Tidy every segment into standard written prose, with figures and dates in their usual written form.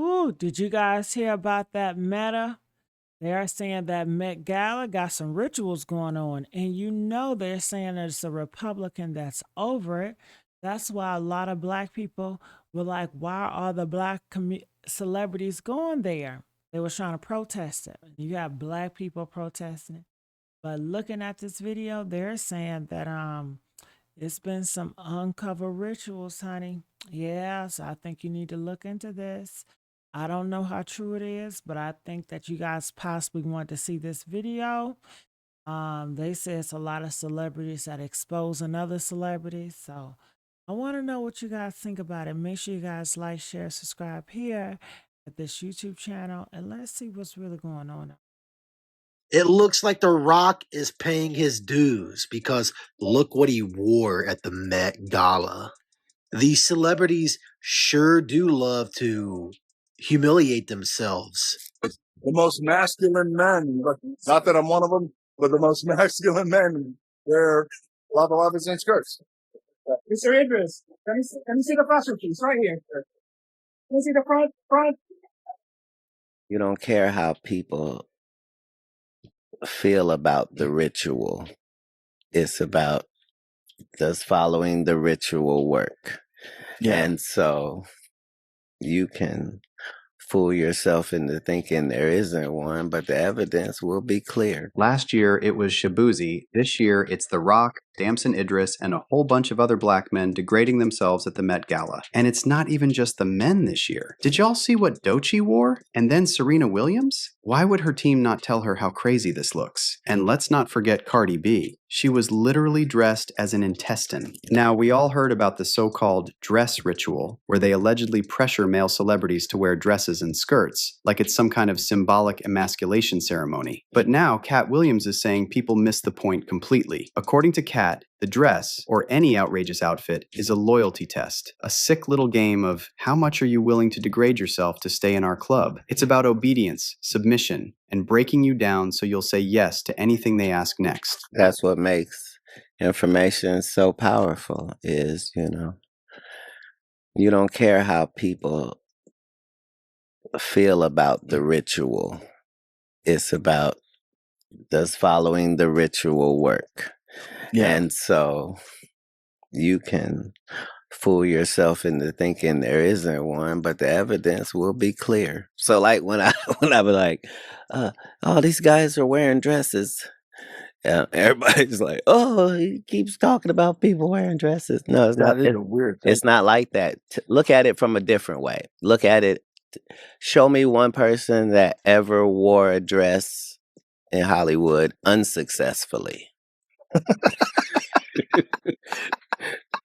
Ooh, did you guys hear about that Meta? They're saying that Met Gala got some rituals going on, and they're saying it's a Republican that's over it. That's why a lot of black people were like, "Why are all the black celebrities going there?" They were trying to protest it. You have black people protesting it, but looking at this video, they're saying that it's been some uncovered rituals, honey. Yeah, so I think you need to look into this. I don't know how true it is, but I think that you guys possibly want to see this video. They say it's a lot of celebrities that expose another celebrities. So I want to know what you guys think about it. Make sure you guys like, share, subscribe here at this YouTube channel, and let's see what's really going on. It looks like The Rock is paying his dues because look what he wore at the Met Gala. These celebrities sure do love to humiliate themselves. The most masculine men, but not that I'm one of them, but the most masculine men wear lava lavas and skirts. Mr. Idris, let me see the fashion piece right here. Let me see the front. You don't care how people feel about the ritual. It's about does following the ritual work. Yeah. And so you can fool yourself into thinking there isn't one, but the evidence will be clear. Last year, it was Shabuzi. This year, it's The Rock, Damson Idris, and a whole bunch of other black men degrading themselves at the Met Gala. And it's not even just the men this year. Did y'all see what Doechii wore? And then Serena Williams? Why would her team not tell her how crazy this looks? And let's not forget Cardi B. She was literally dressed as an intestine. Now, we all heard about the so-called dress ritual, where they allegedly pressure male celebrities to wear dresses and skirts, like it's some kind of symbolic emasculation ceremony. But now, Katt Williams is saying people miss the point completely. According to Katt, the dress, or any outrageous outfit, is a loyalty test, a sick little game of how much are you willing to degrade yourself to stay in our club. It's about obedience, submission, and breaking you down so you'll say yes to anything they ask next. That's what makes information so powerful is, you don't care how people feel about the ritual. It's about does following the ritual work. Yeah. And so you can fool yourself into thinking there isn't one, but the evidence will be clear. So like when I be like, oh, these guys are wearing dresses. Everybody's like, oh, he keeps talking about people wearing dresses. No, it's not. That is a weird thing. It's not like that. Look at it from a different way. Look at it. Show me one person that ever wore a dress in Hollywood unsuccessfully.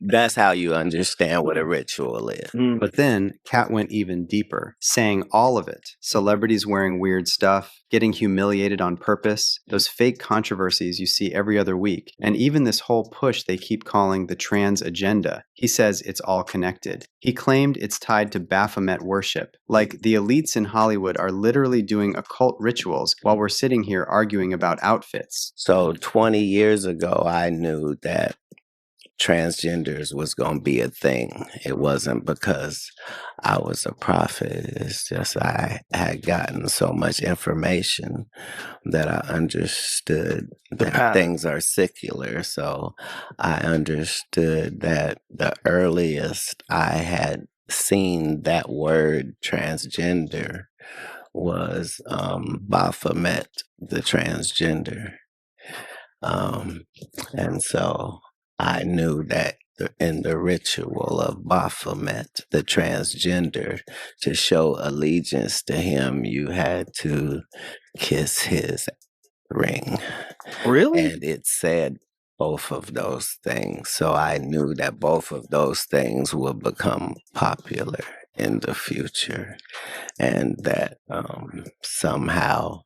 That's how you understand what a ritual is. But then Katt went even deeper, saying all of it. Celebrities wearing weird stuff, getting humiliated on purpose, those fake controversies you see every other week, and even this whole push they keep calling the trans agenda. He says it's all connected. He claimed it's tied to Baphomet worship, like the elites in Hollywood are literally doing occult rituals while we're sitting here arguing about outfits. So 20 years ago, I knew that transgenders was going to be a thing. It wasn't because I was a prophet. It's just I had gotten so much information that I understood that things are secular. So I understood that the earliest I had seen that word transgender was Baphomet, the transgender. And so I knew that in the ritual of Baphomet, the transgender, to show allegiance to him, you had to kiss his ring. Really? And it said both of those things. So I knew that both of those things would become popular in the future. And that somehow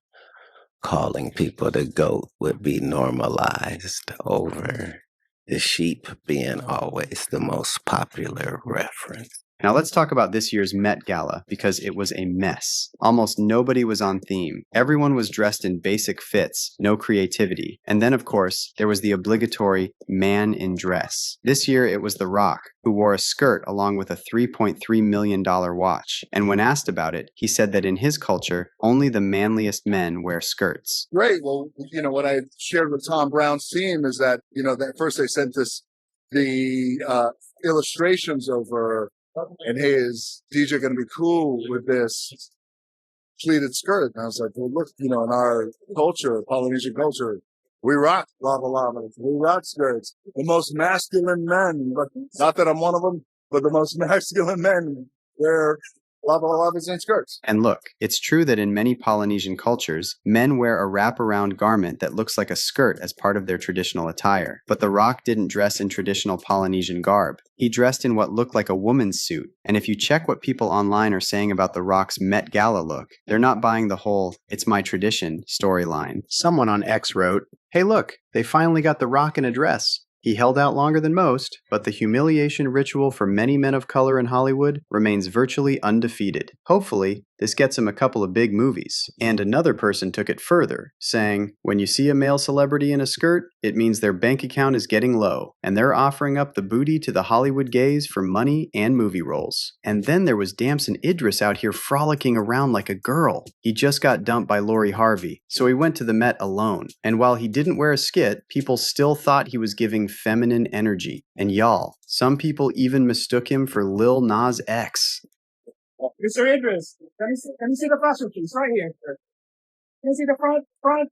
calling people the goat would be normalized over the sheep being always the most popular reference. Now let's talk about this year's Met Gala, because it was a mess. Almost nobody was on theme. Everyone was dressed in basic fits, no creativity. And then, of course, there was the obligatory man in dress. This year it was The Rock, who wore a skirt along with a $3.3 million watch. And when asked about it, he said that in his culture, only the manliest men wear skirts. Great. Well, what I shared with Tom Brown's team is that, that first they sent us the illustrations over, and hey, is DJ going to be cool with this pleated skirt? And I was like, well, look, in our culture, Polynesian culture, we rock lava lavas. We rock skirts. The most masculine men, but not that I'm one of them, but the most masculine men wear lava lavas and skirts. And look, it's true that in many Polynesian cultures, men wear a wraparound garment that looks like a skirt as part of their traditional attire. But The Rock didn't dress in traditional Polynesian garb. He dressed in what looked like a woman's suit. And if you check what people online are saying about The Rock's Met Gala look, they're not buying the whole "it's my tradition" storyline. Someone on X wrote, "Hey look, they finally got The Rock in a dress. He held out longer than most, but the humiliation ritual for many men of color in Hollywood remains virtually undefeated. Hopefully, this gets him a couple of big movies." And another person took it further, saying, "When you see a male celebrity in a skirt, it means their bank account is getting low, and they're offering up the booty to the Hollywood gays for money and movie roles." And then there was Damson Idris out here frolicking around like a girl. He just got dumped by Lori Harvey, so he went to the Met alone. And while he didn't wear a skit, people still thought he was giving feminine energy. And y'all, some people even mistook him for Lil Nas X. Mr. Idris, let me see the fashion piece right here. Can you see the front?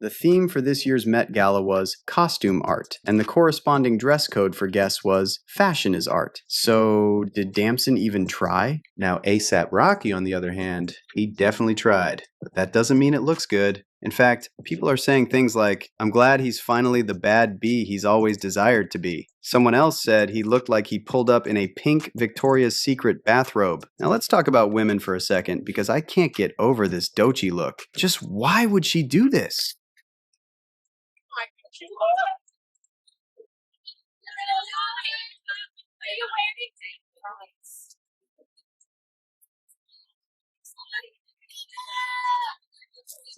The theme for this year's Met Gala was costume art, and the corresponding dress code for guests was fashion is art. So, did Damson even try? Now, A$AP Rocky, on the other hand, he definitely tried, but that doesn't mean it looks good. In fact, people are saying things like, "I'm glad he's finally the bad bee he's always desired to be." Someone else said he looked like he pulled up in a pink Victoria's Secret bathrobe. Now let's talk about women for a second, because I can't get over this Doechii look. Just why would she do this?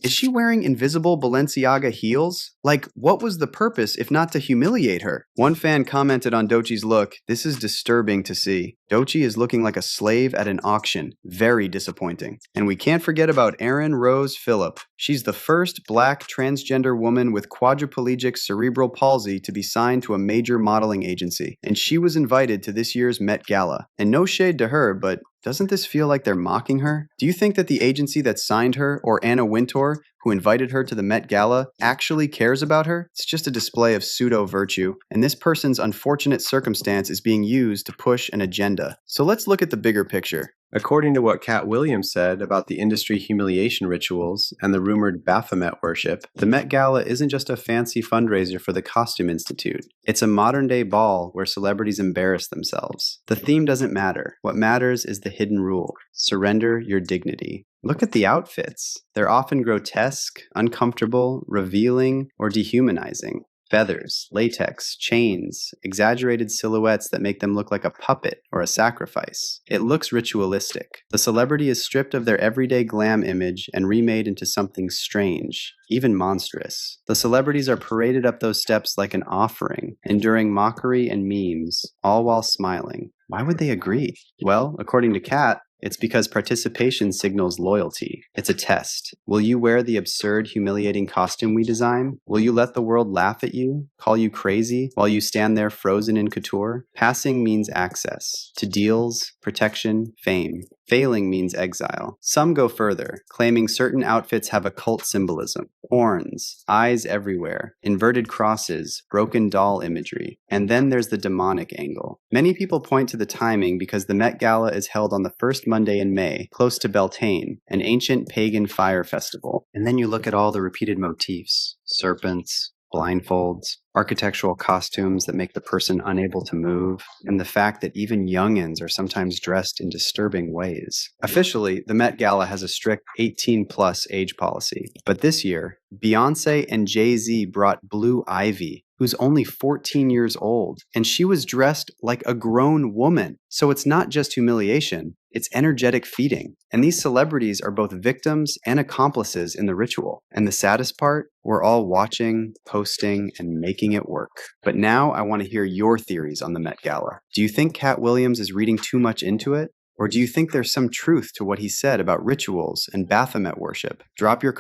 Is she wearing invisible Balenciaga heels? Like, what was the purpose if not to humiliate her? One fan commented on Doechii's look, "This is disturbing to see. Doechii is looking like a slave at an auction. Very disappointing." And we can't forget about Erin Rose Phillip. She's the first black transgender woman with quadriplegic cerebral palsy to be signed to a major modeling agency. And she was invited to this year's Met Gala. And no shade to her, but doesn't this feel like they're mocking her? Do you think that the agency that signed her, or Anna Wintour, who invited her to the Met Gala, actually cares about her? It's just a display of pseudo-virtue, and this person's unfortunate circumstance is being used to push an agenda. So let's look at the bigger picture. According to what Katt Williams said about the industry humiliation rituals and the rumored Baphomet worship, the Met Gala isn't just a fancy fundraiser for the Costume Institute. It's a modern-day ball where celebrities embarrass themselves. The theme doesn't matter. What matters is the hidden rule: surrender your dignity. Look at the outfits. They're often grotesque, uncomfortable, revealing, or dehumanizing. Feathers, latex, chains, exaggerated silhouettes that make them look like a puppet or a sacrifice. It looks ritualistic. The celebrity is stripped of their everyday glam image and remade into something strange, even monstrous. The celebrities are paraded up those steps like an offering, enduring mockery and memes, all while smiling. Why would they agree? Well, according to Katt, it's because participation signals loyalty. It's a test. Will you wear the absurd, humiliating costume we design? Will you let the world laugh at you, call you crazy, while you stand there frozen in couture? Passing means access to deals, protection, fame. Failing means exile. Some go further, claiming certain outfits have occult symbolism. Horns, eyes everywhere, inverted crosses, broken doll imagery. And then there's the demonic angle. Many people point to the timing because the Met Gala is held on the first Monday in May, close to Beltane, an ancient pagan fire festival. And then you look at all the repeated motifs: serpents, blindfolds, architectural costumes that make the person unable to move, and the fact that even youngins are sometimes dressed in disturbing ways. Officially, the Met Gala has a strict 18-plus age policy. But this year, Beyoncé and Jay-Z brought Blue Ivy, who's only 14 years old, and she was dressed like a grown woman. So it's not just humiliation, it's energetic feeding. And these celebrities are both victims and accomplices in the ritual. And the saddest part, we're all watching, posting, and making it work. But now I want to hear your theories on the Met Gala. Do you think Katt Williams is reading too much into it? Or do you think there's some truth to what he said about rituals and Baphomet worship? Drop your